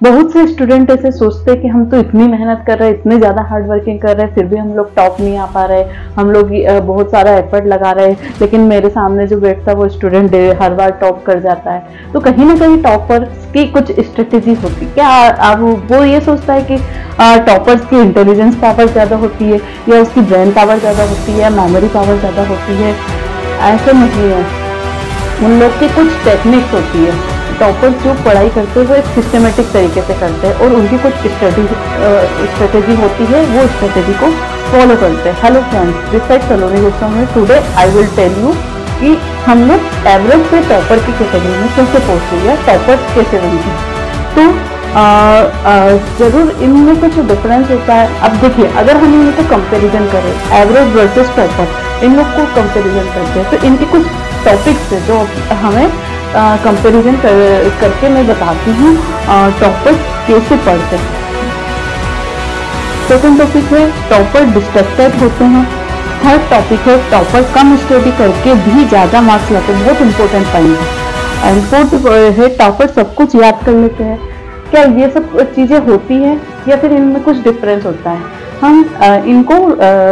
बहुत से स्टूडेंट ऐसे सोचते हैं कि हम तो इतनी मेहनत कर रहे हैं, इतने ज़्यादा हार्ड वर्किंग कर रहे हैं, फिर भी हम लोग टॉप नहीं आ पा रहे, हम लोग बहुत सारा एफर्ट लगा रहे हैं, लेकिन मेरे सामने जो बैठता है वो स्टूडेंट हर बार टॉप कर जाता है। तो कहीं ना कहीं टॉपर्स की कुछ स्ट्रेटेजी होती है क्या? अब वो ये सोचता है कि टॉपर्स की इंटेलिजेंस पावर ज़्यादा होती है, या उसकी ब्रेन पावर ज़्यादा होती है, या मेमोरी पावर ज़्यादा होती है। ऐसा नहीं है, उन लोग की कुछ टेक्निक्स होती है। टॉपर्स जो पढ़ाई करते हैं वो एक सिस्टमेटिक तरीके से करते हैं, और उनकी कुछ स्ट्रेटेजी होती है, वो स्ट्रेटेजी को फॉलो करते हैं। Hello friends, this side Saloni Goswami. Today I will tell you कि हम लोग एवरेज से टॉपर की कैटेगरी में कैसे पहुंचे या टॉपर कैसे बनते। तो जरूर इनमें कुछ डिफरेंस होता है। अब देखिए, अगर हम इनको कंपैरिजन करें, एवरेज वर्सेस टॉपर, इन लोग को कंपैरिजन करते हैं, तो इनके कुछ टॉपिक्स है जो हमें कंपैरिजन करके मैं बताती हूँ टॉपर कैसे पढ़ते हैं। सेकंड टॉपिक है टॉपर डिस्ट्रैक्टेड होते हैं। थर्ड टॉपिक है टॉपर कम स्टडी करके भी ज़्यादा मार्क्स लाते हैं, बहुत इंपॉर्टेंट पॉइंट है। एंड फोर्थ है टॉपर सब कुछ याद कर लेते हैं। क्या ये सब चीज़ें होती हैं या फिर इनमें कुछ डिफरेंस होता है? हम इनको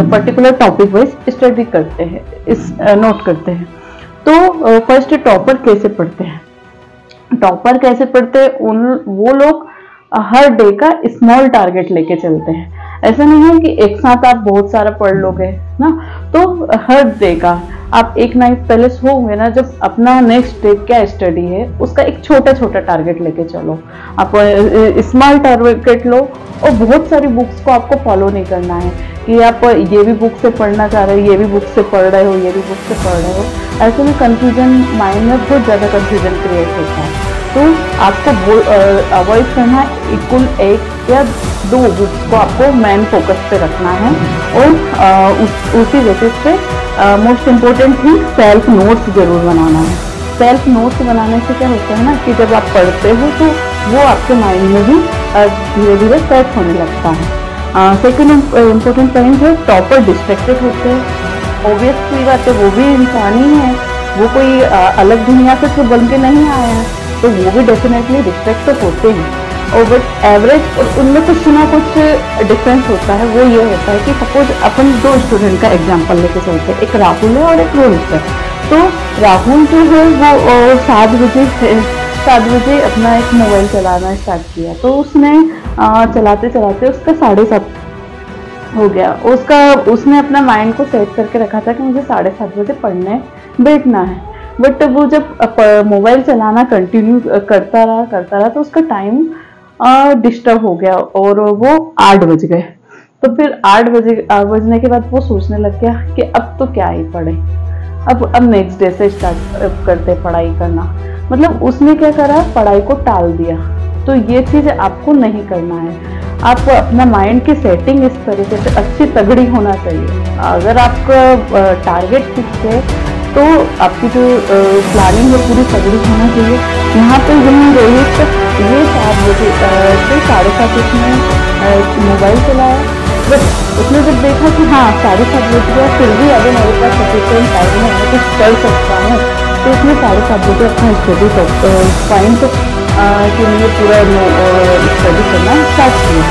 पर्टिकुलर टॉपिक वाइज स्टडी करते हैं, इस नोट करते हैं। तो फर्स्ट टॉपर कैसे पढ़ते हैं। टॉपर कैसे पढ़ते हैं? वो लोग हर डे का स्मॉल टारगेट लेके चलते हैं। ऐसा नहीं है कि एक साथ आप बहुत सारा पढ़ लोगे ना, तो हर डे का आप एक नाइट पहले सोओगे ना, जब अपना नेक्स्ट डे क्या स्टडी है उसका एक छोटा छोटा टारगेट लेके चलो। आप स्मॉल टारगेट लो, और बहुत सारी बुक्स को आपको फॉलो नहीं करना है कि आप ये भी बुक से पढ़ना चाह रहे हो, ये भी बुक से पढ़ रहे हो, ये भी बुक से पढ़ रहे हो। ऐसे में कंफ्यूजन, माइंड में बहुत ज़्यादा कंफ्यूजन क्रिएट होता है। तो आपको अवॉइड करना है, इक्वल एक या दो बुक्स को आपको मेन फोकस पे रखना है, और उसी बेसिस पे मोस्ट इम्पोर्टेंट ही सेल्फ नोट्स जरूर बनाना है। सेल्फ नोट्स बनाने से क्या होता है ना कि जब आप पढ़ते हो तो वो आपके माइंड में भी धीरे धीरे सेट होने लगता है। सेकेंड इम्पोर्टेंट पॉइंट है टॉपर डिस्ट्रैक्टेड होते हैं। ऑब्वियसली बात है, वो भी इंसान ही है, वो कोई अलग दुनिया से तो बन के नहीं आया है, तो वो भी डेफिनेटली डिस्ट्रैक्ट तो होते हैं। और बट एवरेज और उनमें कुछ ना कुछ डिफरेंस होता है। वो ये होता है कि सपोज अपन दो स्टूडेंट का एग्जांपल लेके चलते हैं, एक राहुल है और एक रोहित है। तो राहुल जो है वो 7 बजे अपना एक मोबाइल चलाना स्टार्ट किया, तो उसने चलाते चलाते उसका 7:30 हो गया। उसने अपना माइंड को सेट करके रखा था कि मुझे 7:30 बजे पढ़ने बैठना है, बट वो जब मोबाइल चलाना कंटिन्यू करता रहा तो उसका टाइम डिस्टर्ब हो गया, और वो 8 बज गए। तो फिर 8 बजने के बाद वो सोचने लग गया कि अब तो क्या ही पढ़े, अब नेक्स्ट डे से स्टार्ट करते पढ़ाई करना। मतलब उसने क्या करा, पढ़ाई को टाल दिया। तो ये चीज़ आपको नहीं करना है। आपको अपना माइंड की सेटिंग इस तरीके से अच्छी तगड़ी होना चाहिए। अगर आपका टारगेट फिक्स है तो आपकी जो प्लानिंग है पूरी तगड़ी होना चाहिए। यहाँ पे यही रोहित ये 7 बजे से 7:30 उसने मोबाइल चलाया, बट उसने जब देखा कि हाँ 7:30 बज गया, फिर भी अगर मेरे पास सफिशिएंट टाइम है, मैं कुछ कर सकता हूँ, तो उसने 7:30 बजे अपना स्टडी पॉइंट के लिए पूरा स्टडी करना स्टार्ट किया।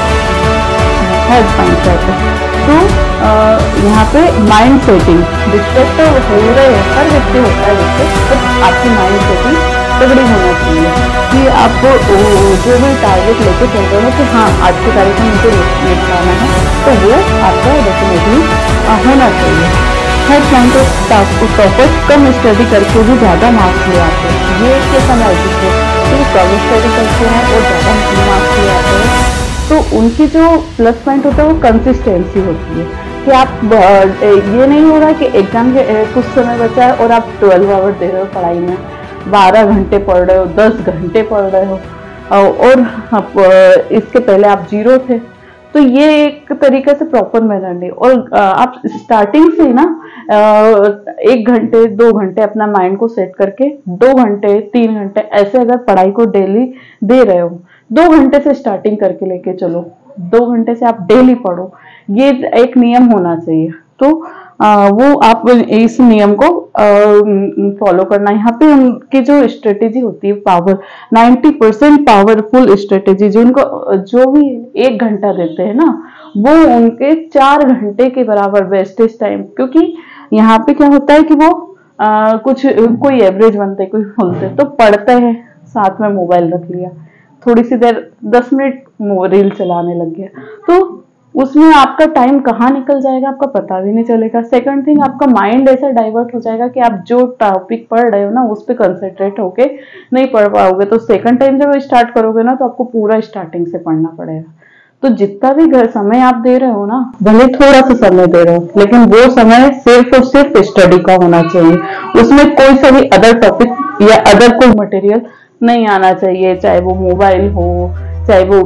थर्ड पॉइंट रहता है। तो यहाँ पे माइंड सेटिंग, डिस्ट्रैक्ट हो रहे हैं, हर व्यक्ति होता है डिस्ट्रैक्ट, बट आपकी माइंड सेटिंग तगड़ी होना चाहिए कि आप जो भी टारगेट लेके चल रहे हो कि हाँ आज की तारीख में मुझे निपटाना है, तो वो आपका डेफिनेटली होना चाहिए। थर्ड पॉइंट टॉपर्स कम स्टडी करके भी ज़्यादा मार्क्स ले आते हैं। ये कैसा लॉजिक है कि कम स्टडी करते हैं और ज़्यादा मार्क्स ले आते हैं, तो उनकी जो प्लस पॉइंट होता है वो कंसिस्टेंसी होती है कि आप ये नहीं हो रहा कि एग्जाम के कुछ समय बचा है और आप 12 आवर दे रहे हो पढ़ाई में, 12 घंटे पढ़ रहे हो, 10 घंटे पढ़ रहे हो, और इसके पहले आप 0 थे। तो ये एक तरीके से प्रॉपर मेथड नहीं। और आप स्टार्टिंग से ना 1 घंटे 2 घंटे अपना माइंड को सेट करके 2 घंटे 3 घंटे ऐसे अगर पढ़ाई को डेली दे रहे हो, 2 घंटे से स्टार्टिंग करके लेके चलो, 2 घंटे से आप डेली पढ़ो, ये एक नियम होना चाहिए। तो वो आप इस नियम को फॉलो करना। यहाँ पे उनकी जो स्ट्रेटेजी होती है पावर 90% पावरफुल स्ट्रेटेजी, जो उनको जो भी 1 घंटा देते हैं ना, वो उनके 4 घंटे के बराबर वेस्टेज टाइम। क्योंकि यहाँ पे क्या होता है कि वो कुछ कोई एवरेज बनते, कोई बोलते तो पढ़ते हैं, साथ में मोबाइल रख लिया, थोड़ी सी देर 10 मिनट रील चलाने लग गया, तो उसमें आपका टाइम कहाँ निकल जाएगा आपका पता भी नहीं चलेगा। सेकंड थिंग, आपका माइंड ऐसा डाइवर्ट हो जाएगा कि आप जो टॉपिक पढ़ रहे हो ना उस पर कंसंट्रेट होके नहीं पढ़ पाओगे। तो सेकंड टाइम जब स्टार्ट करोगे ना तो आपको पूरा स्टार्टिंग से पढ़ना पड़ेगा। तो जितना भी घर समय आप दे रहे हो ना, भले थोड़ा सा समय दे रहे हो, लेकिन वो समय सिर्फ और सिर्फ स्टडी का होना चाहिए। उसमें कोई सा भी अदर टॉपिक या अदर कोई मटेरियल नहीं आना चाहिए, चाहे वो मोबाइल हो, चाहे वो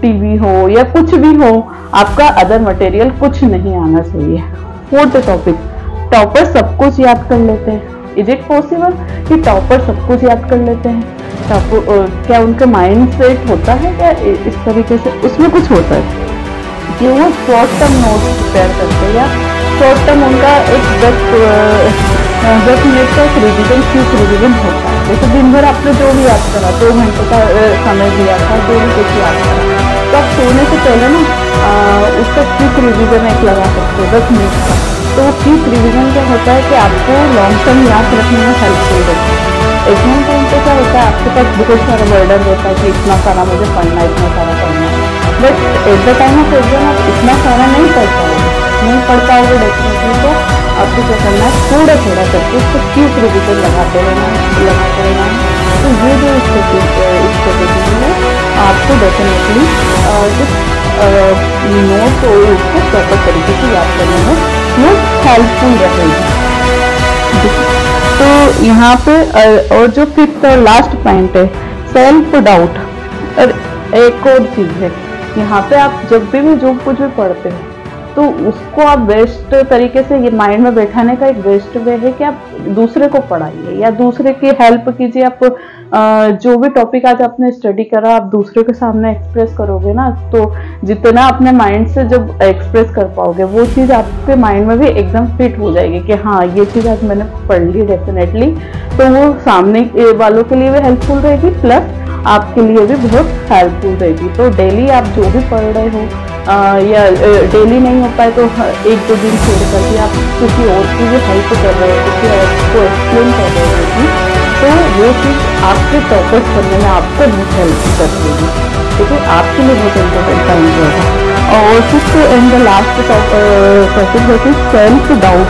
टीवी हो या कुछ भी हो, आपका अदर मटेरियल कुछ नहीं आना चाहिए। फोर्थ टॉपिक, टॉपर सब कुछ याद कर लेते हैं। इज इट पॉसिबल कि टॉपर सब कुछ याद कर लेते हैं? क्या उनका माइंड सेट होता है क्या इस तरीके से? उसमें कुछ होता है कि वो शॉर्ट टर्म नोट्स प्रिपेयर करते हैं, या शॉर्ट टर्म उनका एक 10 मिनट का एक रिविजन, क्विक रिविजन होता है। जैसे दिन भर आपने जो भी याद करा, 2 घंटे का समय दिया था, जो भी कुछ याद करा, तो आप सोने से पहले ना उसका क्विक रिविजन एक लगा सकते हो 10 मिनट का। तो क्विक रिविजन क्या होता है कि आपको लॉन्ग टर्म याद रखने में हेल्पफुल रहता है। एग्जाम टाइम पे क्या होता है, आपके पास बहुत सारा बर्डन रहता है कि इतना सारा मुझे पढ़ना है, इतना सारा पढ़ना है, but at the time of exam आप इतना सारा नहीं पढ़ पाओगे डेफिनेटली। तो आपको क्या करना है, थोड़ा थोड़ा करके उसको क्विक रिविजन लगाते रहना है। तो ये जो स्ट्रेटेजी है आपको डेफिनेटली नोट और उसको प्रॉपर तरीके से याद करने में वो हेल्पफुल रहेगी। तो यहाँ पे और जो फिफ्थ और लास्ट पॉइंट है, सेल्फ डाउट। और एक और चीज है, यहाँ पे आप जब भी जो कुछ भी पढ़ते हो तो उसको आप बेस्ट तरीके से, ये माइंड में बैठाने का एक बेस्ट वे है कि आप दूसरे को पढ़ाइए या दूसरे की हेल्प कीजिए। आप जो भी टॉपिक आज आपने स्टडी करा आप दूसरे के सामने एक्सप्रेस करोगे ना, तो जितना अपने माइंड से जब एक्सप्रेस कर पाओगे वो चीज़ आपके माइंड में भी एकदम फिट हो जाएगी कि हाँ ये चीज़ आज मैंने पढ़ ली डेफिनेटली। तो वो सामने वालों के लिए भी हेल्पफुल रहेगी, प्लस आपके लिए भी बहुत हेल्पफुल रहेगी। तो डेली आप जो भी पढ़ रहे हो या डेली नहीं हो पाए तो 1-2 दिन छोड़ करके आप किसी और की भी हेल्प कर रहे हो, किसी और को एक्सप्लेन कर रहे हो, तो वो चीज़ आपके टॉपर्स करने में आपको बहुत हेल्प करती है, क्योंकि आपके लिए बहुत इम्पोर्टेंट टाइम रहेगा। और fifth and the last topic है सेल्फ डाउट।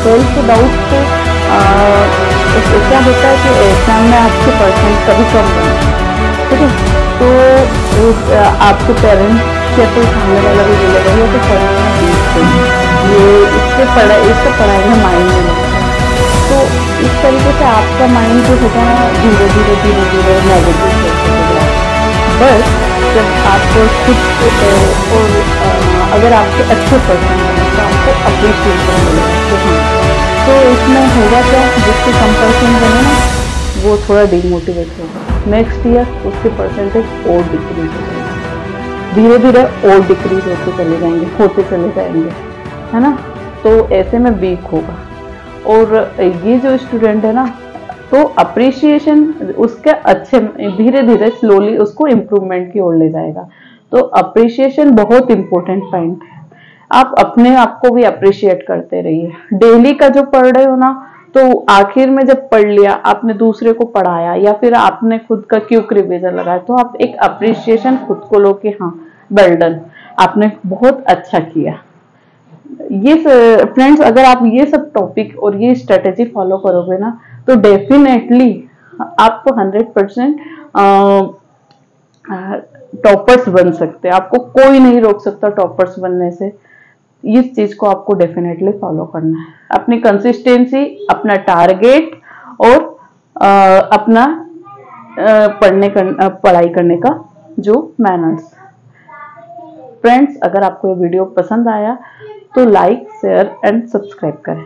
सेल्फ डाउट से क्या होता है कि एग्जाम में आपके परसेंट कभी कम बनते हैं, ठीक है। तो आपके पेरेंट्स या कोई सामने वाला भी बोलेगा ये तो पढ़ना ये इससे पढ़ाई में माइंड नहीं लगता। तो इस तरीके से आपका माइंड जो होता है धीरे धीरे नेगेटिव सोचने लग जाता है। बस जब आप खुद और अगर आपके अच्छे पर्सन बने तो आपको अप्रिशिएशन मिलेगा। तो इसमें होगा क्या, जिसके कम पर्सन बने ना वो थोड़ा डिमोटिवेट होगा, नेक्स्ट ईयर उसके परसेंटेज और डिक्रीज हो जाएंगे, धीरे धीरे और डिक्रीज होते चले जाएंगे, है ना। तो ऐसे में वीक होगा। और ये जो स्टूडेंट है ना, तो अप्रिशिएशन उसके अच्छे धीरे धीरे स्लोली उसको इम्प्रूवमेंट की ओर ले जाएगा। तो अप्रिशिएशन बहुत इंपॉर्टेंट पॉइंट है। आप अपने आप को भी अप्रिशिएट करते रहिए। डेली का जो पढ़ रहे हो ना, तो आखिर में जब पढ़ लिया, आपने दूसरे को पढ़ाया या फिर आपने खुद का क्विक रिवीजन लगाया, तो आप एक अप्रिशिएशन खुद को लो कि हाँ वेल डन, आपने बहुत अच्छा किया। ये फ्रेंड्स, अगर आप ये सब टॉपिक और ये स्ट्रेटेजी फॉलो करोगे ना, तो डेफिनेटली आपको 100% टॉपर्स बन सकते हैं। आपको कोई नहीं रोक सकता टॉपर्स बनने से। इस चीज को आपको डेफिनेटली फॉलो करना है। अपनी कंसिस्टेंसी, अपना टारगेट और अपना पढ़ाई करने का जो मैनर्स। फ्रेंड्स, अगर आपको ये वीडियो पसंद आया तो लाइक, शेयर एंड सब्सक्राइब करें।